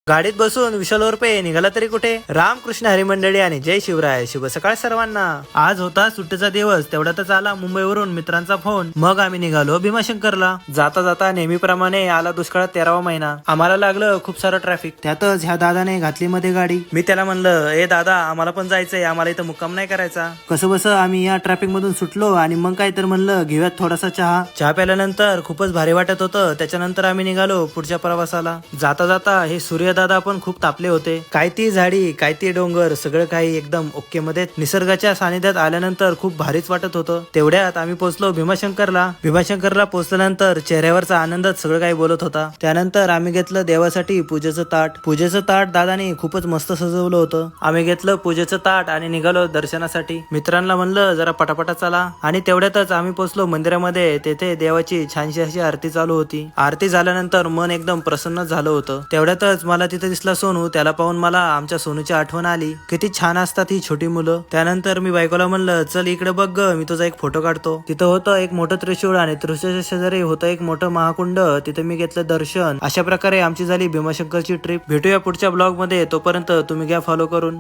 गाडीत बसून विशाल रुपये निघाला तरी कुठे. रामकृष्ण हरी मंडळी आणि जय शिवराय. शुभ सकाळ सर्वांना. आज होता सुट्टीचा दिवस, तेवढ्यातच आला मुंबईवरून मित्रांचा फोन. मग आम्ही निघालो भीमाशंकरला. जाता जाता नेहमीप्रमाणे आला दुष्काळात 13वा महिना. आम्हाला लागलं खूप सारं ट्रॅफिक. त्यातच ह्या दादाने घातली मध्ये गाडी. मी त्याला म्हणलं, ए दादा आम्हाला पण जायचंय, आम्हाला इथं मुक्काम नाही करायचा. कसं बस आम्ही या ट्रॅफिक मधून सुटलो आणि मग काय तर म्हणलं घेऊयात थोडासा चहा प्याल्यानंतर खूपच भारी वाटत होतं. त्याच्यानंतर आम्ही निघालो पुढच्या प्रवासाला. जाता जाता हे सूर्यदादा पण खूप तापले होते. काय ती झाडी, काय ती डोंगर, सगळं काही एकदम ओके मध्ये. निसर्गाच्या सानिध्यात आल्यानंतर खूप भारीच वाटत होतं. तेवढ्यात आम्ही पोहोचलो भीमाशंकरला. भीमाशंकरला पोहोचल्यानंतर चेहऱ्यावरचा आनंदच सगळं काही बोलत होता. त्यानंतर आम्ही घेतलं देवासाठी पूजेचं ताट. पूजेचं ताट दादाने खूपच मस्त सजवलं होतं. आम्ही घेतलं पूजेचं ताट आणि निघालो दर्शनासाठी. मित्रांना म्हणलं जरा पटापटा चला. आणि तेवढ्यातच आम्ही पोहोचलो मंदिरामध्ये. तेथे देवाची छानशी अशी आरती चालू होती. आरती झाल्यानंतर मन एकदम प्रसन्न झालं होतं. तेवढ्यातच मला तिथे दिसला सोनू. त्याला पाहून मला आमच्या सोनूची आठवण आली. किती छान असतात ही छोटी मुलं. त्यानंतर मी बायकोला म्हणलं, चल इकडे बघ ग, मी तुझा एक फोटो काढतो. तिथं होतं एक मोठं त्रिशूळ आणि त्रिशूळच्या शेजारी होतं एक मोठं महाकुंड. तिथे मी घेतलं दर्शन. अशा प्रकारे आमची झाली भीमाशंकरची ट्रिप. भेटूया पुढच्या ब्लॉग मध्ये. तोपर्यंत तुम्ही घ्या फॉलो करून.